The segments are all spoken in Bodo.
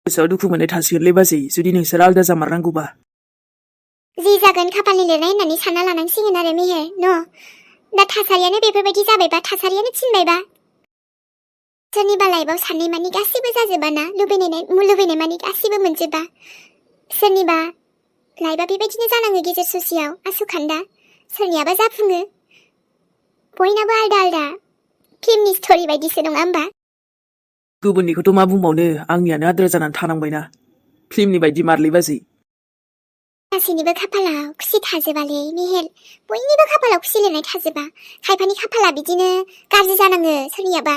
गोसोआव दुखु मोननाय थासिगोनलै बाजै जुदि नोंसोर आलदा जामारनांगौबा। जि जागोन खाफालनि लिरनाय होननानै सानना लानांसिगोन आरो मेहेर न'। दा थासारियानो बेफोरबायदि जाबायबा थासारियानो थिनबायबा सोरनिबा लाइफआव साननाय मानि गासिबो जाजोबा ना लुबैनाय मानि गासिबो मोनजोबा। सोरनिबा लाइफआ बेबायदिनो जानाङो गेजेर ससेयाव आसुखान्दा सोरनियाबा जाफुङो। बयनाबो आलदा आलदा फिल्मनि स्ट'रि बायदिसो नङा होमबा? गुबुननिखौथ' मा बुंबावनो आंनियानो आद्रा जानानै थानांबायना फिल्मनि बायदि मारलै बाजै। गासैनिबो खाफालाव खुसि थाजोबालै मेहेर, बयनिबो खाफालाव खुसि लिरनाय थाजोबा। खायफानि खाफाला बिदिनो गाज्रि जानाङो सोरनियाबा।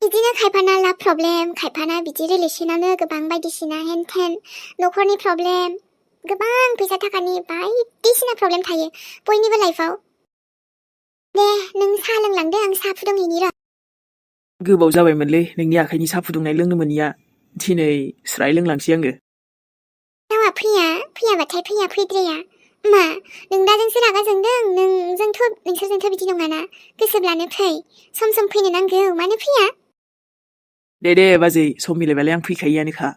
बिदिनो खायफाना लाभ प्रब्लेम, खायफाना बिदि रिलेसनावनो गोबां बायदिसिना हेन थेन न'खरनि प्रब्लेम, गोबां फैसा थाखानि बायदिसिना प्रब्लेम थायो बयनिबो लाइफआव। दे नों साहा लोंलांदो, आं साहा फुदुंहैनि र'। गोबाव जाबायमोनलै नोंनि आखाइनि साहा फुदुंनाय लोंनो मोनिया। दिनै स्राय लोंलांसै आङो। गावहा फैयाबाथाय फैद्राया। मा नों दा जोंसो रागा जोंदों? नोंसोरजोंथ' बिदि नङाना। गोसोब्लानो फै, सम सम फैनो नांगौ, मानो फैया? दे बाजै सम मिलायबालाय आं फैखायोआनोखा।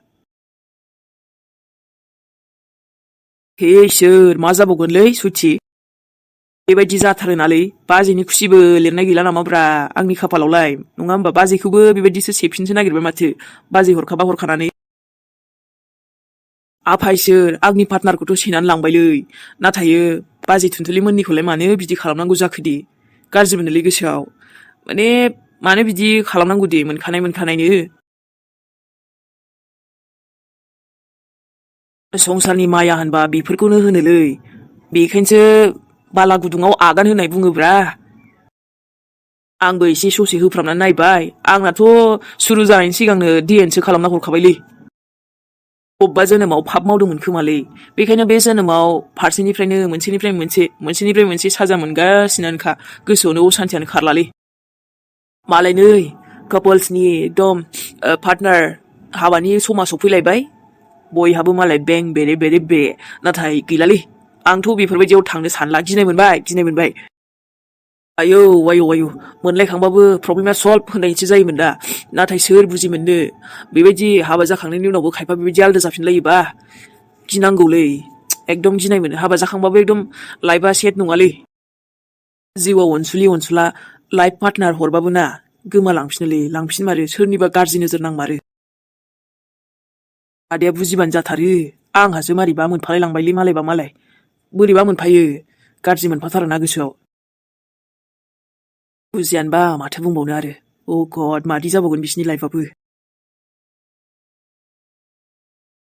हे इसोर मा जाबावगोनलै सुथि। बेबायदि जाथारोनालै बाजैनि खुसिबो लिरनाय गैला नामाब्रा आंनि खाफालावलाय। नङा होमबा बाजैखौबो बेबायदिसो सेफिनसो नागिरबाय माथो बाजै हरखाबा हरखानानै। आफा इसोर आंनि पार्टनारखौथ' सेनानै लांबायलै। नाथायो बाजै थुनथुलि मोननिखौलाय मानो बिदि खालामनांगौ जाखो दे। गाज्रि मोनोलै गोसोआव। मानो बिदि खालामनांगौ दे मोनखानायनो। संसारनि माया होनबा बेफोरखौनो होनोलै। बेखायनोसो बाला गुदुङाव आगान होनाय बुङोब्रा। आंबो एसे ससे होफ्रामनानै नायबाय, आंनाथ' सुरु जानायनि सिगांनो डिएनसो खालामना हरखाबायलै। अबेबा जोनोमाव फाब मावदोंमोन खोमालै, बेखायनो बे जोनोमाव फारसेनिफ्रायनो मोनसेनिफ्राय मोनसे साजा मोनगासिनोखा। गोसोआवनो असान्थियानो खारलालै। मालाय नै कापल्सनि एकदम पार्टनार हाबानि समा सफैलायबाय। बयहाबो मालाय बें बेरे नाथाय गैलालै। आंथ' बेफोरबायदियाव थांनो सानला, गिनाय मोनबाय। आयौ मोनलायखांबाबो प्रब्लेमा सल्भ होनायसो जायोमोन दा। नाथाय सोर बुजि मोननो। बेबायदि हाबा जाखांनायनि उनावबो खायफा बेबायदि आलादा जाफिनलायोबा गिनांगौलै। एकदम गिनाय मोनो। हाबा जाखांबाबो एकदम लाइफआ सेट नङालै। जिउआव अनसुला लाइफ पार्टनार हरबाबो ना लांफिनमारो सोरनिबा गाज्रि नोजोर नांमारो। आदाया बुजिबानो जाथारो। आंहासो मारैबा मोनफालाय लांबायलै मालायबा मालाय। बोरैबा मोनफायो, गाज्रि मोनफाथारोना गोसोआव। बुजियानोबा माथो बुंबावनो आरो। अ गड मादि जाबावगोन बिसिनि लाइफआबो।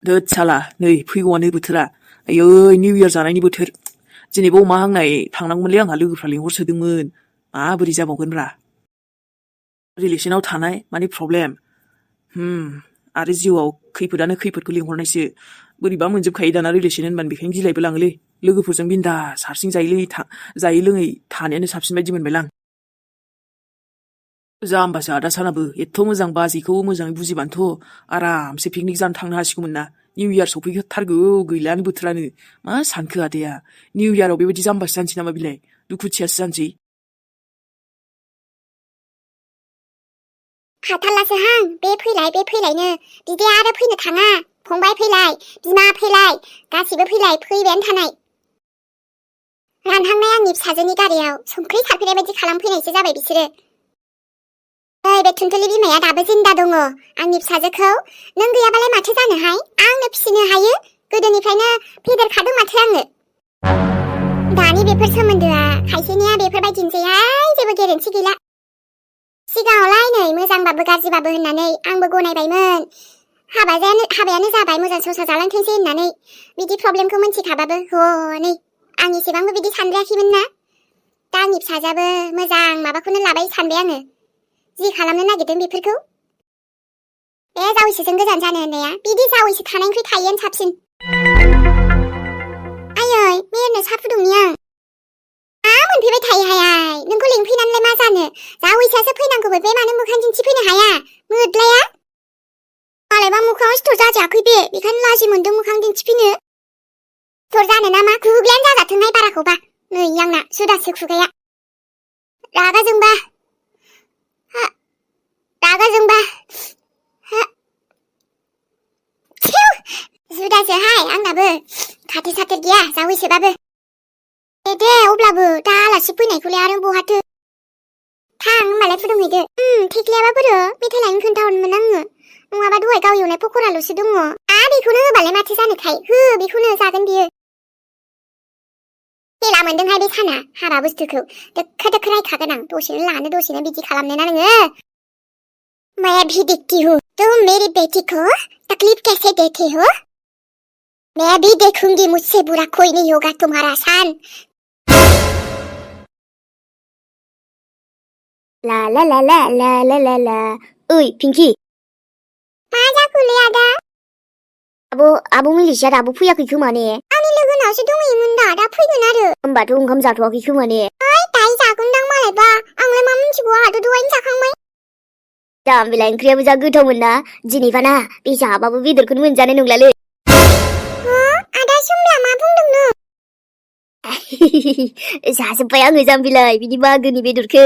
दोद साला नै फैगौआनो बोथोरा। आयै निउ इयार जानायनि बोथोर। दिनैबो अमा हांनाय थांनांगौमोनलै आंहा, लोगोफ्रा लिंहरसोदोंमोन। माबोरै जाबावगोनब्रा। रिलेसनाव थानाय माने प्रब्लेम। आरो जिउआव खैफोदखौ लिंहरनायसो। बोरैबा मोनजोबखायो दाना रिलेसन होनबानो, बेखायनो गिलायबो लाङोलै। लोगोफोरजों बिन्दास हारसिं जायै लोङै थानायानो साबसिन बायदि मोनबायलां। जाम्बासो आदा सानाबो एथ' मोजां बाजैखौ मोजाङै बुजिबानोथ' आरामसे पिकनिक जानो थांनो हासिगौमोन ना। निउ इयार सफैथारगौ गैलानो बोथोरानो। मा सानखो आदाया? निउ इयाराव बेबायदि जाम्बासो जानोसै नामा बिलाय? दुखुथियासो जानोसै। हाथारलासोहां बे फैलायनो। बिदि आरो फैनो थाङा। फंबाय फैलाय, बिमा फैलाय, गासिबो फैबायानो थानाय। रानहांनाय आंनि फिसाजोनि गारियाव संख्रि सारफैनाय बायदि खालामफैनायसो जाबाय बिसोरो। बे थुनथुलि बिमाया दाबो जिन्दा दङ। आंनि फिसाजोखौ नों गैयाबालाय माथो जानोहाय? आंनो फिसिनो हायो। गोदोनिफ्रायनो फेदेरखादों माथो आङो। दानि बेफोर सोमोन्दोआ खायसेनिया बेफोरबायदिनोसैहाय, जेबो गेरेन्थि गैला। सिगाङावलाय नै मोजांबाबो गाज्रिबाबो होननानै आंबो गनायबायमोन। हाबायानो जाबाय, मोजां संसार जालांथोंसै होननानै। बिदि प्रब्लेमखौ मोनथिखाबाबो हनै आं एसेबांबो बिदि सानद्रायाखैमोन ना। दा आंनि फिसाजोआबो मोजां माबाखौनो लाबाय सानबाय आङो। जि खालामनो नागिरदों बेफोरखौ। बे जावैसोजों गोजान जानो होननाया, बिदि जावैसो थानायनिख्रुइ थायैआनो साबसिन। आयै मेरनो साहा फुदुंनि आं। मोनफैबाय थायोहाय, नोंखौ लिंफैनानैलाय मा जानो? जावैसोआसो फैनांगौबो, बे मानो मोखां दिन्थिफैनो हाया? मोद्लाया मालायबा मोखाङाव सिथर जाजायाखै बे, बेखायनो लाजि मोन्दों मोखां दिन्थिफैनो। सिथर जानो ना मा? गुग्लायानो जाजाथोंहाय बाराखौबा। नै आंना जुदासो खुगाया। रागा जोंबा आंहाबो खाथो साथो गैया जावैसोबाबो दे अब्लाबो दा आलासि फैनायखौलाय आरो बहाथो थां होमबालाय फुदुंहैदो थेख्लियाबा बोरो मेथाइ लायनो खोन्थाहरनोमोन आङो नङाबा दहाय गाव एवनाय पकराल'सो दङ बेखौनो होबालाय माथो जानोखाय हो बेखौनो जागोन बियो हेला मोनदोंहाय बे साना हाबा बुस्थुखौ दोखो दोखो रायखागोन आं दसेनो लानो दसेनो बिदि खालामनो ना नोङो मैं भी देखती हूँ तुम मेरी बेटी को तकलीफ कैसे देते हो मैं भी देखूंगी मुझसे बुरा कोई नहीं होगा तुम्हारा सान ला ला ला ला ला ला ला ला ओइ पिंकी मा जाखोलै आदा आब' मिलिसा दाबो फैयाखै खोमा ने आंनि लोगोनावसो दंहैयोमोन दा फैगोन आरो होमबाथ' ओंखाम जाथ'वाखै खोमा ने दायो जागोनदां मालायबा आंलाय मा मिथिगौ आहाथ' दहायनो जाखांबाय जाम्बिलाय ओंख्रियाबो जा गोथावमोन ना दिनैबा ना बे जाबाबो बेदरखौनो मोनजानाय नंलालै आदा सोमला मा बुंदों नों जाजोब्बाय आङो जाम्बिलाय बिनि मागोनि बेदरखौ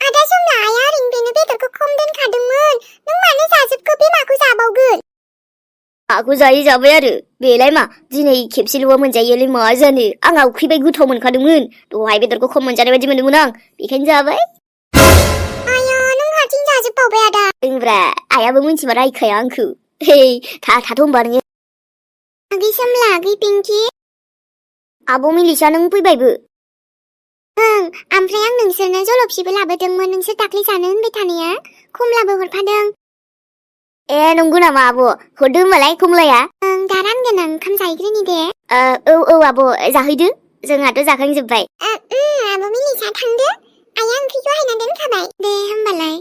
आदा सोमला आइया ओरैनो बेनो बेदरखौ खम दोनखादोंमोन नों मानो जाजोबखो बे माखौ जाबावगोन माखौ जायै जाबाय आरो बेलाय मा दिनै खेबसेल'आ मोनजायोलै मा जानो आंहा उखैबाय गोथाव मोनखादोंमोन दहाय बेदरखौ खम मोनजानाय बायदि मोनदोंमोन आं बेखायनो जाबाय आया नों हारसिं जाजोबबावबाय आदा ओंब्रा आइयाबो मिथिबा रायखाया आंखौ थाथ' होनबा नोङो आगै सोमला आगै पिंकी आब' मिलिसा नों फैबायबो ओमफ्राय आं नोंसोरनो जलफिबो लाबोदोंमोन नोंसोर दाख्लै जानो होनबाय थानाया खमलाबो हरफादों ए नंगौ नामा आब' हरदो होमबालाय खमलाया दा रानगोन आं ओंखाम जाहैग्रोनि दे औ आब' जाहैदो जोंहाथ' जाखांजोब्बाय आब' मिलिसा थांदो आइया ओंख्रिखौ हायना दोनखाबाय दे होमबालाय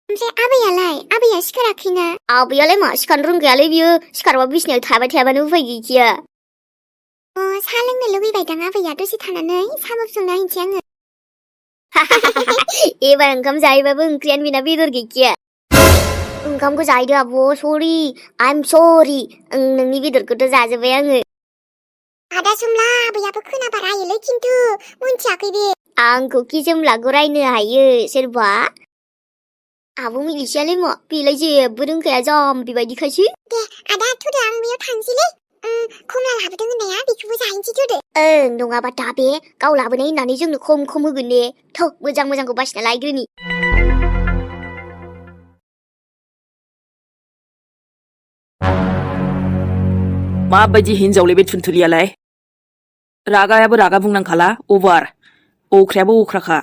ओमफ्राय आबैया सिखाराखैना आबैयालाय मा सिखारनो रोंखायालै बियो सिखारबा बिसिनायाव थाबाय थायाबानो उफाय गैखाया साहा लोंनो लुबैबायदां आबैया दसे थानानै साहाबो फुदुंना हैनोसै आङो एबार ओंखाम जाहैबाबो ओंख्रियानो बेना बेदर गैखाया ओंखामखौ जाहैदो आब' सरि आइ एम सरि नोंनि बेदरखौथ' जाजोब्बाय आङो आदा सोमला आबैयाबो खोनाबा रायोलै खिन्थु मोनथियाखै बे आंखौ कि जोमलाखौ रायनो हायो सोरबा आब' मिलिसायालाय मा बेलाय जेबो रोंखाया जाम्बि बायदिखायसो दे आदा थुदो आं बेयाव थांसैलै खमला लाबोदों होननाया बेखौबो जाहैनोसै थुदो नङाबा दा बे गाव लाबोनाय होननानै जोंनो खम होगोन ने थौ मोजां मोजांखौ बासिना लायग्रोनि माबायदि हिनजावलै बे थुनथुलियालाय रागायाबो रागा बुंनांखाला अभार अख्रायाबो अख्राखा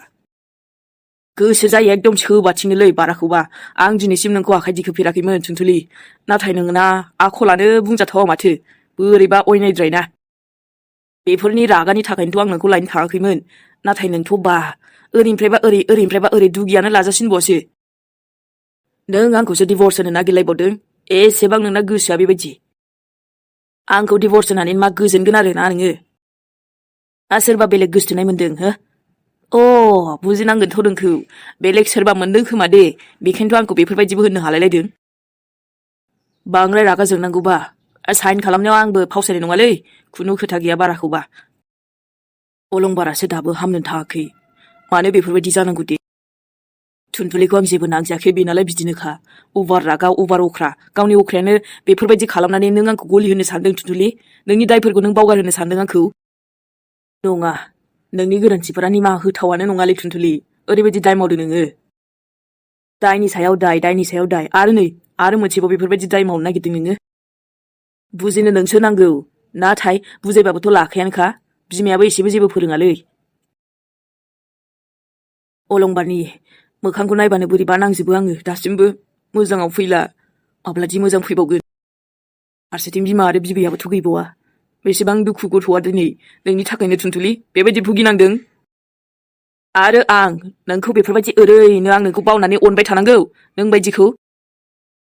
गोसो जायो एकदम सोबाथिंनोलै बाराखौबा आं दिनैसिम नोंखौ आखाइ दिखोफेराखैमोन थुनथुलि नाथाय नोंना आखलानो बुंजाथावा माथो बोरैबा अयनायद्रायना बेफोरनि रागानि थाखायनोथ' आं नोंखौ लायनो थाङाखैमोन नाथाय नोंथ' बा ओरैनिफ्रायबा ओरै दुगियानो लाजासिनबावसो नों आंखौसो डिभर्स होनो नागिरलायबावदों एसेबां नोंना गोसोआ बेबायदि आंखौ डिभर्स होनानै मा गोजोनगोन आरोना नोङो ना सोरबा बेलेग गोसथोनाय मोनदों हो बुजिनांगोनथ' नोंखौ बेलेग सोरबा मोनदों खोमा दे बेखायनोथ' आंखौ बेफोरबायदिबो होननो हालायलायदों बांद्राय रागा जोंनांगौबा साइन खालामनायाव आंबो फावसायनाय नङालै खुनु खोथा गैया बाराखौबा अलंबारासो दाबो हामनो थाङाखै मानो बेफोरबायदि जानांगौ दे थुनथुलिखौ आं जेबो नांजायाखै बेनालाय बिदिनोखा अभार रागा अभार अख्रा गावनि अख्रायानो बेफोरबायदि खालामनानै नों आंखौ गलि होनो सानदों थुनथुलि नोंनि दायफोरखौ नों बावगार होनो सानदों आंखौ नङा नोंनि गोरोन्थिफोरा निमाहा होथावानो नङालै थुनथुलि ओरैबायदि दाय मावदों नोङो दायनि सायाव दाय आरो मोनसेबाव बेफोरबायदि दाय मावनो नागिरदों नोङो बुजिनो नोंसो नांगौ नाथाय बुजायबाबोथ' लाखायानोखा बिमायाबो एसेबो जेबो फोरोङालै अलंबारनि मोखांखौ नायबानो बोरैबा नांजोबो आङो दासिमबो मोजाङाव फैला माब्लादि मोजां फैबावगोन फारसेथिं बिमा आरो बिबैयाबोथ' गैबावा बेसेबां दुखु गथ'आ दिनै नोंनि थाखायनो थुनथुलि बेबायदि भुगिनांदों आरो आं नोंखौ बेफोरबायदि ओरैनो आं नोंखौ बावनानै अनबाय थानांगौ नों बायदिखौ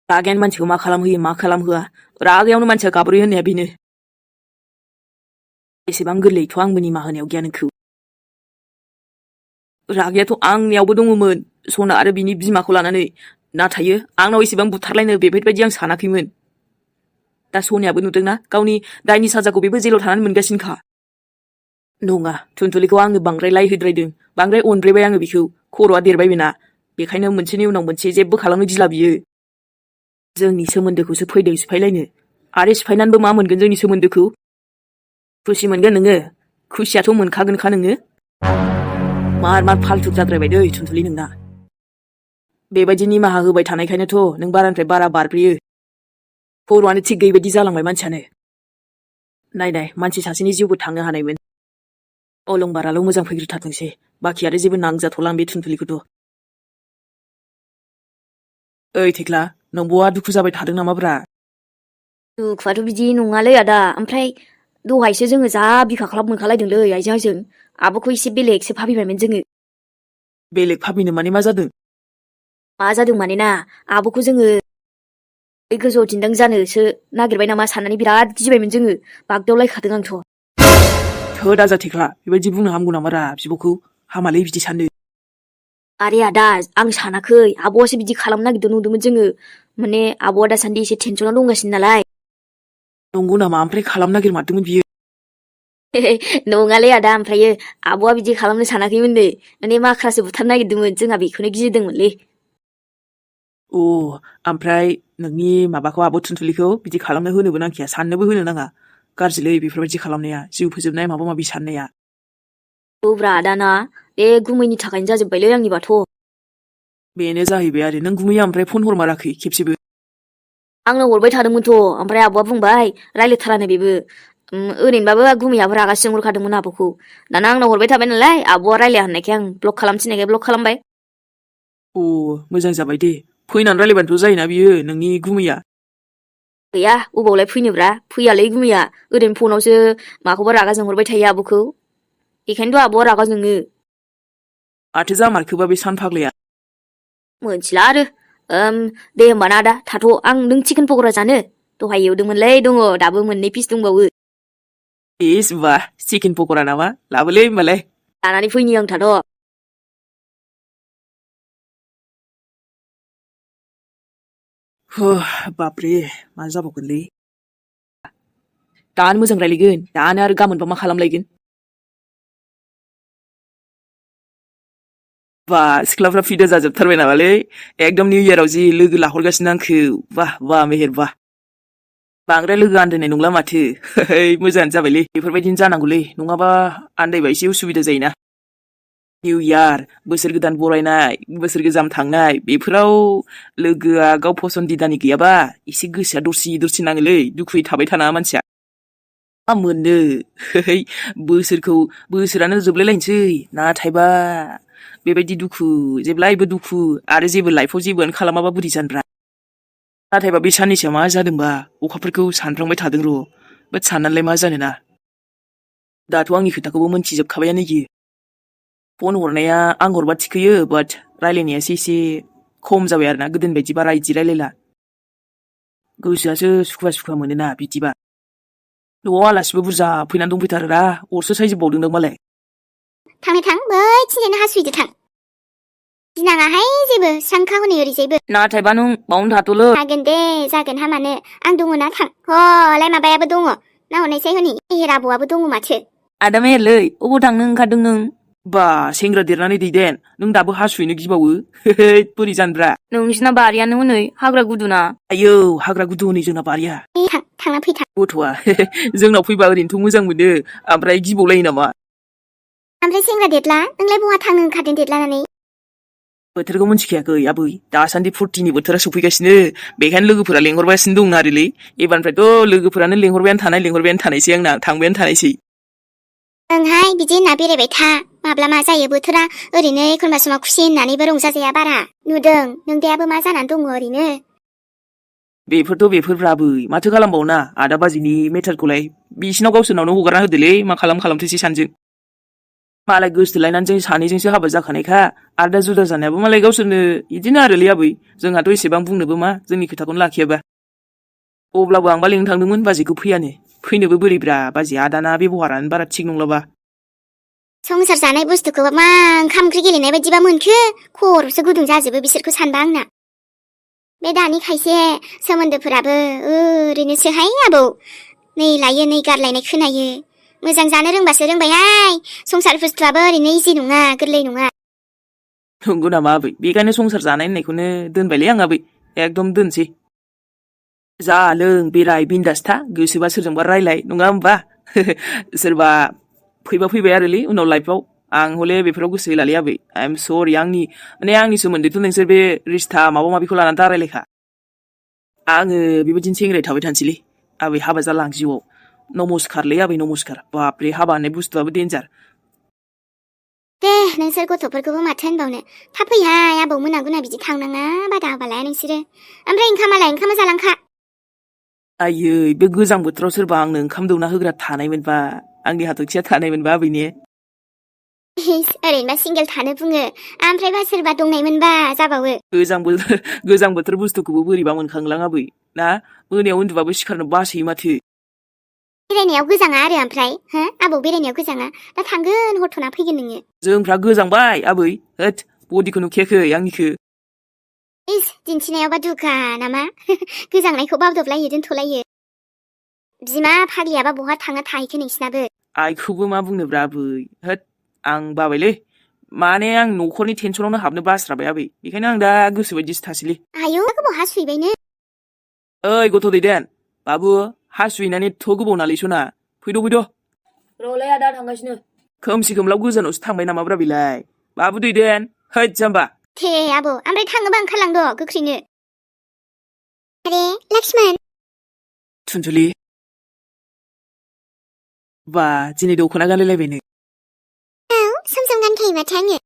रागायानो मानसिखौ मा खालामहोयो मा खालामहोआ रागायावनो मानसिया गाब्रयो होननाया बेनो एसेबां गोरलैथ' आंबो निमाहा होनायाव गैया नोंखौ रागायाथ' आंनियावबो दङमोन सना आरो बिनि बिमाखौ लानानै नाथाय आंनाव एसेबां बुथारलायनो बेफोरबायदि आं सानाखैमोन दा सनियाबो नुदोंना गावनि दायनि साजाखौ बेबो जेलाव थानानै मोनगासिनोखा नङा थुनथुलिखौ आङो बांद्राय लायहोद्रायदों बांद्राय अनद्रायबाय आङो बिखौ खर'आ देरबाय बेना बेखायनो मोनसेनि उनाव मोनसे जेबो खालामनो गिला बियो जोंनि सोमोन्दोखौसो फैदों सिफायलायनो आरो सिफायनानैबो मा मोनगोन जोंनि सोमोन्दोखौ? खुसि मोनगोन नोङो। खुसियाथ' मोनखागोनखा नोङो। मार फाल्थु जाद्रायबाय दै थुनथुलि नोंना। बेबायदि निमाहा होबाय थानायखायनोथ' नों बारानिफ्राय बारा बारब्रेयो। खर'आनो थिग गैयिबायदि जालांबाय मानसियानो। नाय मानसि सासेनि जिउबो थांनो हानायमोन। अलंबाराल' मोजां फैग्रोथारथोंसै। बाखि आरो जेबो नांजाथ'ला बे थुनथुलिखौथ'। ओइ थेख्ला, नोंब'आ दुखु जाबाय थादों नामाब्रा? दुखुआथ' बिदि नङालै आदा। ओमफ्राय दहायसो जोङो जा बिखा खालाम मोनखालायदोंलै आइजों आंजों। आब'खौ एसे बेलेगसो भाबिबायमोन जोङो। बेलेग भाबिनो माने मा जादों? मा जादों माने ना, आब'खौ जोङो बे गोजौआव दिन्दां जानोसो नागिरबाय नामा साननानै बिराद गिबायमोन जोङो। बागदावलायखादों आंथ'। थोद आजा थेख्ला, बेबायदि बुंनो हामगौ नामारा बिब'खौ? हामालै बिदि साननो। आरे आदा, आं सानाखै। आब'आसो बिदि खालामनो नागिरदों नंदोंमोन जोङो। माने आब'आ दासान्दि एसे टेनसनाव दंगासिनो नालाय। नंगौ नामा? ओमफ्राय खालामनो नागिरमारदोंमोन बियो? नङालै आदा, ओमफ्रायो आब'आ बिदि खालामनो सानाखैमोननो। माने माख्रासो बुथारनो नागिरदोंमोन, जोंहा बेखौनो गिदोंमोनलै। ओमफ्राय नोंनि माबाखौ आब' थुनथुलिखौ बिदि खालामनो होनोबो नांखाया, साननोबो होनो नाङा। गाज्रिलै बेफोरबायदि खालामनाया, जिउ फोजोबनाय माबा माबि साननाया। औब्रा आदाना, बे गुमैनि थाखायनो जाजोब्बायलै आंनिबाथ'। बेनो जाहैबाय आरो। नों गुमैया ओमफ्राय फन हरमाराखै खेबसेबो? आंनो हरबाय थादोंमोनथ', ओमफ्राय आब'आ बुंबाय रायलायथारानो बेबो। ओरैनोबाबो गुमैयाबो रागा जोंहरखादोंमोन आब'खौ। दाना आंनाव हरबाय थाबाय नालाय, आब'आ रायलाया होननायखाय आं ब्लक खालाम थिननायखाय ब्लक खालामबाय। मोजां जाबाय दे। फैनानै रायलायबानोथ' जायोना बियो, नोंनि गुमैया। गैया, अबावलाय फैनोब्रा, फैयालै गुमैया। ओरैनो फनावसो माखौबा रागा जोंहरबाय थायो आब'खौ। बेखायनोथ' आब'आ रागा जोङो। माथो जामारखोबा बे सानफाग्लाया? मोनथिला आरो। दे होमबा ना आदा, थाथ'। नों चिकेन पक'रा जानो? दहाय एवदोंमोनलै, दङ दाबो 2 पिस दंबावो। बा चिकेन पक'रा नामा? लाबोलै होमबालाय। लानानै फैनि आं, थाथ'। बाबरे, मा जाबावगोनलै? दानो मोजां रायलायगोन, दानो आरो गाबोनबा मा खालामलायगोन? सिख्लाफ्रा फिदा जाजोबथारबाय नामालै? एकदम निउ इयाराव जि लोगो लाहरगासिनो आंखौ। वाह मेहेर वाह। बांद्राय लोगो आन्दायनाय नंला माथो। मोजाङानो जाबायलै, बेफोरबायदिनो जानांगौलै। नङाबा आन्दायबा एसे उसुबिदा जायोना। निउ इयार, बोसोर गोदान बरायनाय, बोसोर गोजाम थांनाय, बेफोराव लोगोआ गाव फसन्दिदानि गैयाबा एसे गोसोआ दरसि नाङोलै। दुखुयै थाबाय थानाङा मानसिया। मा मोननो? बोसोरानो जोबलायलायनोसै। नाथायबा बेबायदि दुखु, जेब्लायबो दुखु, आरो जेबो लाइफआव जेबोआनो खालामाबा बोरै जानोब्रा? नाथायबा बे साननैसोआ मा जादोंबा? अखाफोरखौ सानफ्रांबाय थादों र'। बाट साननानैलाय मा जानोना? दाथ' आंनि खोथाखौबो मोनथिजोबखाबायानो इयो। फन हरनाया आं हरबा थिखोयो, बाट रायलायनायासो एसे खम जाबाय आरोना। गोदोनि बायदि बारा इदि रायलायला। गोसोआसो सुखुवा मोनोना बिदिबा। न'आव आलासिबो बुरजा फैनानै दंफैथारोना, अरसो सायजोबबावदोंदां मालाय। थां, बैथिंजायनो हासुहैदो थां। गिनाङाहाय जेबो, स्रांखा हनै ओरैजायबो। नाथायबा नों बावनो थाथ'लै। जागोन दे, जागोन, हामानो। आं दङ ना, थां। हलाय माबायाबो दङ। नाहरनायसाय हनै, मेहेर आबौआबो दङ माथो। आदा मेहेरलै, अबाव थांनो ओंखारदों नों? सेंग्रा देरनानै दैदेन, नों दाबो हासुहैनो गिबावो? बोरै जानोब्रा? नोंसिना बारियानो हनै हाग्रा गुदुना। आयौ, हाग्रा गुदु हनै जोंना बारिया। थांना फैथां। गथ'आ जोंनाव फैबा ओरैनोथ' मोजां मोनो, ओमफ्राय गिबावलायो नामा? ओमफ्राय सेंग्रा देदला, नोंलाय बहा थांनो ओंखारदों देदलानानै? बोथोरखौ मिन्थिखायाखै आबै? दासान्दि फुर्टिनि बोथोरा सफैगासिनो, बेखायनो लोगोफोरा लेंहरगासिनो दं आरोलै। एबारनिफ्रायथ' लोगोफोरानो लेंहरबायानो थानायसै आंना, थांबायानो थानायसै। ओंहाय, बिदि होनना बेरायबाय था। माब्ला मा जायो बोथोरा। ओरैनो एखनबा समाव खुसि होननानैबो रंजाजाया बारा। नुदों, नोंदायाबो मा जानानै दङ ओरैनो। बेफोरब्रा आबै, माथो खालामबावना? आदा बाजैनि मेटारखौलाय बिसिनाव गावसोरनावनो हगारना होदोलै, मा खालामथोसै सानजों। मालाय गोसथोलायनानै जों सानैजोंसो हाबा जाखानायखा, आरो दा जुदा जानायाबो मालाय गावसोरनो इदिनो आरोलै आबै। जोंहाथ' एसेबां बुंनोबो मा, जोंनि खोथाखौनो लाखियाबा। अब्लाबो आंबा लिंनो थांदोंमोन, बाजैखौ फैयानो। फैनोबो बोरैब्रा, बाजैया दाना बेबहारानो बारा थिग नंलाबा। संसार जानाय बुस्थुखौ मा ओंखाम ओंख्रि गेलेनाय बायदिबा मोनखो? खर'सो गुदुं जाजोबो बिसोरखौ सानबा आंना। बे दानि खायसे सोमोन्दोफोराबो ओरैनोसोहाय आबौ। नै लायो नै गारलायनाय खोनायो। मोजां जानो रोंबासो रोंबायहाय। संसार बुस्थुआबो ओरैनो इजि नङा, गोरलै नङा। नंगौ नामा आबै? बेखायनो संसार जानाय होननायखौनो दोनबायलै आं आबै। एकदम दोनसै। जा लों बेराय बिन्दास था गोसोबा सोरजोंबा रायलाय नङा होमबा सोरबा फैबा फैबाय आरोलै उनाव लाइफआव आं हले बेफोराव गोसो होलालै आबै आइ एम सरि आंनि सोमोन्दैथ' नोंसोर बे रिस्ता माबा माबिखौ लानानै दा रायलायखा आङो बेबायदिनो सेंग्राय थाबाय थानोसैलै आबै हाबा जाला आं जिउआव नमस्कारलै आबै नमस्कार बापरे हाबा होननाय बुस्थुआबो डेन्जार दे नोंसोर गथ'फोरखौबो माथो होनबावनो थाब फैहाय आबौ मोनागुना बिदि थांनाङा बादा होबालाय नोंसोरो ओमफ्राय ओंखामा जालांखा आयै बे गोजां बोथोराव सोरबा आंनो ओंखाम दौना होग्रा थानायमोनबा आंनि हाथरखिया थानायमोनबा आबै ने ओरैनोबा सिंगेल थानो बुङो ओमफ्रायबा सोरबा दंनायमोनबा जाबावो गोजां बोथोर बुस्थुखौबो बोरैबा मोनखांलां आबै ना मोनायाव उन्दुबाबो सिखारनो बासोयो माथो बेरायनायाव गोजाङा आरो ओमफ्राय हो आबौ बेरायनायाव गोजाङा दा थांगोन हरथ'ना फैगोन नोङो जोंफ्रा गोजांबाय आबै होद बडिखौ नुखायाखै आंनिखो इस दिन्थिनायावबा दुगा नामा गोजांनायखौ बावदबलायो दोनथ'लायो बिमा फाग्लियाबा बहा थाङा थाहैखो नोंसिनाबो आइखौबो मा बुंनोब्रा आबै होद आं बाबायलै माने आं न'खरनि टेनसनावनो हाबनो बास्राबाय आबै बेखायनो आं दा गोसोबायदिसो थासैलै आयौ गोबाव हासुइबायनो ओइ गथ' दैदेन बाबु हासुहैनानै एथ' गोबाव नालै सना फैद' र'लै आदा थांगासिनो खोमसि खोमलाव गोजानावसो थांबाय नामाब्रा बेलाय बाबु दैदेन हैद जाम्बा थे आबौ ओमफ्राय थाङोबा ओंखारलांद' गोख्रैनो आरे लक्ष्मण थुनथुलि बा दिनै दख'ना गानलायलायबायनो औ सम सम गानखायो माथो आङो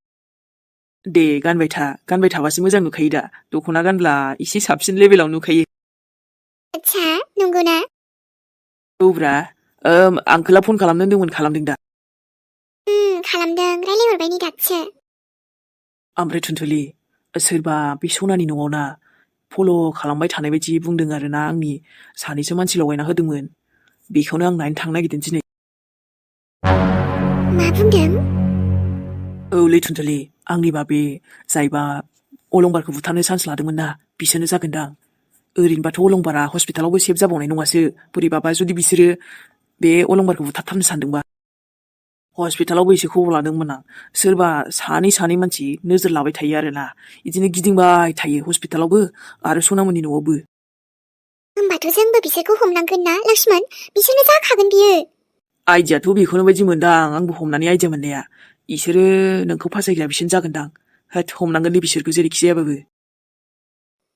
दे गानबाय थाबासो मोजां नुखायो दा दख'ना गानब्ला एसे साबसिन लेभेलाव नुखायो आच्छा नंगौना औब्रा आंखोला फन खालामदों दा खालामदों रायलायहरबाय नै दासो ओमफ्राय थुनथुलि सोरबा बे सनानि न'आव ना फल' खालामबाय थानाय बायदि बुंदों आरोना आंनि सानैसो मानसि लगायना होदोंमोन बेखौनो आं नायनो थांनो नागिरदों दिनै मा बुंदों औलै थुनथुलि आंनिबा बे जायबा अलंबारखौ बुथारनो चान्स लादोंमोन ना बिसोरनो जागोनदां ओरैनोबाथ' अलंबारा हस्पिटालावबो सेफ जाबावनाय नङासो बोरैबाबा जुदि बिसोरो बे अलंबारखौ बुथारथारनो सानदोंबा हस्पिटालावबो एसे खबर लादोंमोन आं सोरबा सानै मानसि नोजोर लाबाय थायो आरोना बिदिनो गिदिंबाय थायो हस्पिटालावबो आरो सनामोननि न'आवबो होमबाथ' जोंबो बिसोरखौ हमनांगोन ना लक्ष्मण बिसोरनो जाखागोन बियो आइडियाथ' बेखौनो बायदि मोनदां आंबो हमनानै आइडिया मोननाया इसोरो नोंखौ फासायग्रा बिसोरनो जागोनदां होद हमनांगोन दे बिसोरखौ जेरैखि जायाबाबो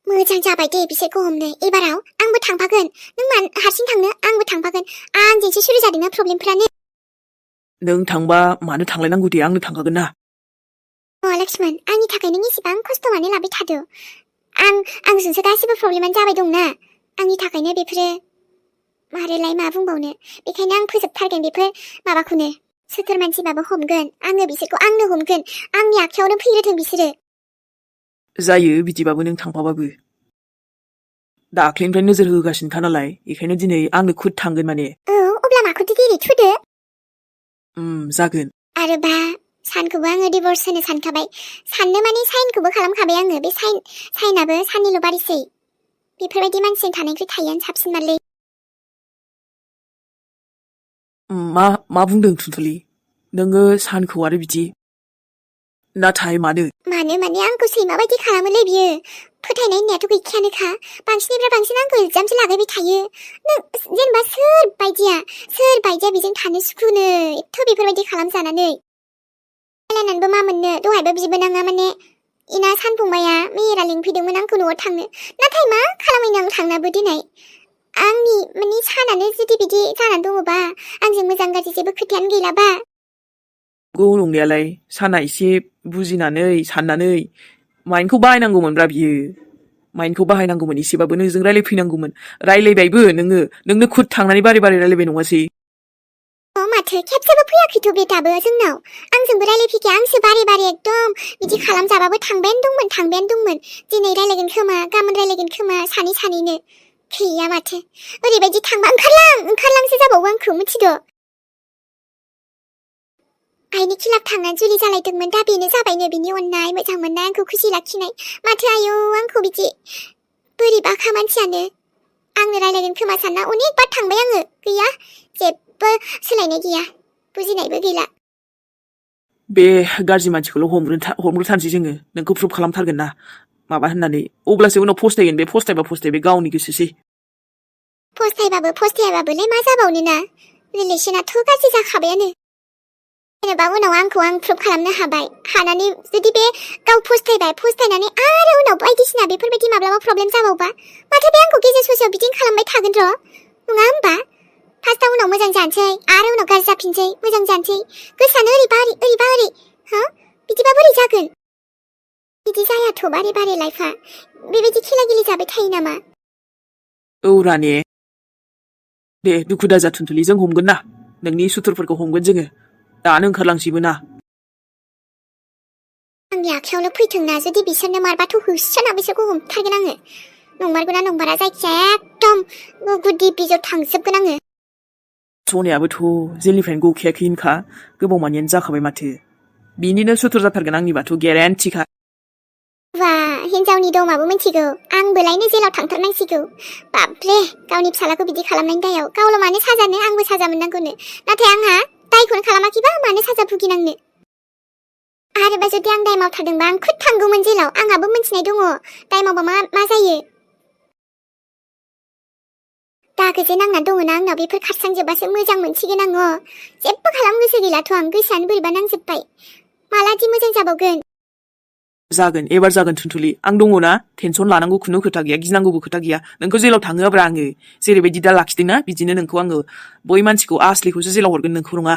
मोजां जाबाय दे बिसोरखौ हमनो एबाराव आंबो थांफागोन नों हारसिं थांनो आंबो थांफागोन आंजोंसो सुरु जादोंना प्रब्लेमफ्रानो नों थांबा मानो थांलायनांगौ दे आंनो थांखागोन ना लक्ष्मण आंनि थाखाय नों इसेबां खस्थ' मानो लाबाय थादो आंजोंसो गासिबो प्रब्लेमानो जाबाय दंना आंनि थाखायनो बेफोरो मारोलाय मा बुंबावनो बेखायनो आं फोजोबथारगोन बेफोर माबाखौनो सोरथोर मानसिबाबो हमगोन आङो बिसोरखौ आंनो हमगोन आंनि आखायावनो फैग्रोथों बिसोरो जायो बिदिबाबो नों थांफाबाबो दाख्लैनिफ्राय नोजोर होगासिनोखा नालाय बेखायनो दिनै आंनो खुद थांगोन माने अब्ला माखौथो दिनै थुदो जागोन आरोबा सानखौबो आङो डिभर्स होनो सानखाबाय साननो माने साइनखौबो खालामखाबाय आङो बे साइनाबो साननिल' बारिसै बेफोरबायदि मानसिजों थानायनिख्रुइ थायैआनो साबसिन मारलै मा बुंदों थुनथुलि नोङो सानखौ आरो बिदि नाथाय मानो माने आंखौ सैमा बायदि खालामोलै बियो फोथायनाय होननायाथ' गैखायानोखा बांसिननिफ्राय बांसिन आंखौ एग्जामसो लागायबाय थायो नों जेनेबा सोर बायदिया बेजों थानो सुखुनो एथ' बेफोरबायदि खालामजानानै रायलायनानैबो मा मोननो दहायबो बिबोनाङा माने इना सानफुंबाया मेहेरा लिंफैदोंमोन आंखौ न'आव थांनो नाथाय मा खालामैनो आं थांनाबो दिनै आंनि माने सानानो जुदि बिदि जानानै दङबा आंजों मोजां गाज्रि जेबो खोथायानो गैलाबा नंनायालाय साना एसे बुजिनानै साननानै माइन्डखौ बाहायनांगौमोनब्रा बियो माइन्डखौ बाहायनांगौमोन एसेबाबो नोंजों रायलायफैनांगौमोन रायलायबायबो नोंनो खुद थांनानै बारे रायलायबाय नङासै माथो खेबसेबो फैयाखैथ' बे दाबो जोंनाव आंजोंबो रायलायफैखाया आंसो बारे एकदम बिदि खालामजाबाबो थांबायानो दंमोन दिनै रायलायगोन खोमा गाबोन रायलायगोन खोमा सानैनो गैया माथो ओरैबायदि थांबा ओंखारलांसो जाबावो आंखौ मिथिद' आइनि खिलाफ थांनानै जुलि जालायदोंमोन दा बेनो जाबायनो बिनि अननाय मोजां मोननाय आंखौ खुसि लाखिनाय माथो आयौ आंखौ बिदि बोरैबाखा मानसियानो आंनो रायलायगोन खोमा सानना अनेक बार थांबाय आङो गैया जेबो सोलायनाय गैया बुजिनायबो गैला बे गाज्रि मानसिखौल' हमग्रोथारसै जोङो नोंखौ प्रुभ खालामथारगोन ना माबा होननानै अब्लासो उनाव फस्थायगोन बे फस्थायबा गावनि गोसोसै फस्थायबाबो फस्थायाबाबोलाय मा जाबावनो ना रिलेसनाथ' गाज्रि जाखाबायानो जेनेबा उनाव आंखौ आं प्रुभ खालामनो हानानै जुदि बे गाव फस्थायनानै आरो उनाव बायदिसिना बेफोरबायदि माब्लाबा प्रब्लेम जाबावबा माथो बे आंखौ गेजेर ससेयाव बिदिनो खालामबाय थागोन र' नङा होमबा फार्स्टआव उनाव मोजां जानोसै आरो उनाव गाज्रि जाफिनसै मोजां जानोसै गोसोआनो ओरैबा ओरै हा बिदिबा बोरै जागोन बिदि जायाथ' बारे बारे लाइफआ बेबायदि खेला गेले जाबाय थायो नामा औ राने दे दुखु दाजा थुनथुलि जों हमगोन ना नोंनि सुथुरफोरखौ हमगोन जोङो दानो ओंखारलांसैबो ना आंनि आखायावनो फैथोंना जुदि बिसोरनो मारबाथ' होस्राना बिसोरखौ हमथारगोन आङो नंमारगौना नंमारा जायखिजाया एकदम गुदि बिजौ थांजोबगोन आङो सनायाबोथ' जेलनिफ्रायनो गखायाखैनोखा गोबाव मानियानो जाखाबाय माथो बिनिनो सुथुर जाथारगोन आंनिबाथ' गेरेन्टिखा बा हिनजावनि दमाबो मिथिगौ आंबोलायनो जेलाव थांथारनांसिगौ बाबरे गावनि फिसालाखौ बिदि खालामनायनि दायाव गावल' मानो साजानो आंबो साजा मोननांगौनो नाथाय आंहा दायखौनो खालामाखैबा मानो साजा भुगिनांनो आरोबा जुदि आं दाय मावथारदोंबा आं खुद थांगौमोन जेलाव आंहाबो मिथिनाय दङ दाय मावबा मा जायो दागो जे नांना दङना आंनाव बेफोर खारस्रांजोबबासो मोजां मोनसिगोन आङो जेबो खालाम गोसो गैलाथ' आं गोसोआनो बोरैबा नांजोबबाय मालादि मोजां जाबावगोन जागोन एबार जागोन थुनथुलि आं दङ ना टेनसन लानांगौ खुनु खोथा गैया गिनांगौबो खोथा गैया नोंखौ जेलाव थाङोब्रा आङो जेरैबायदि दा लाखिदोंना बिदिनो नोंखौ आङो बै मानसिखौ आसलिखौसो जेलाव हरगोन नोंखौ नङा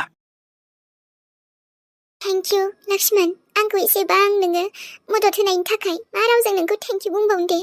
थेंक इउ लक्ष्मण आंखौ एसेबां नोङो मदद होनायनि थाखाय मा रावजों नोंखौ थेंक इउ बुंबावनो दे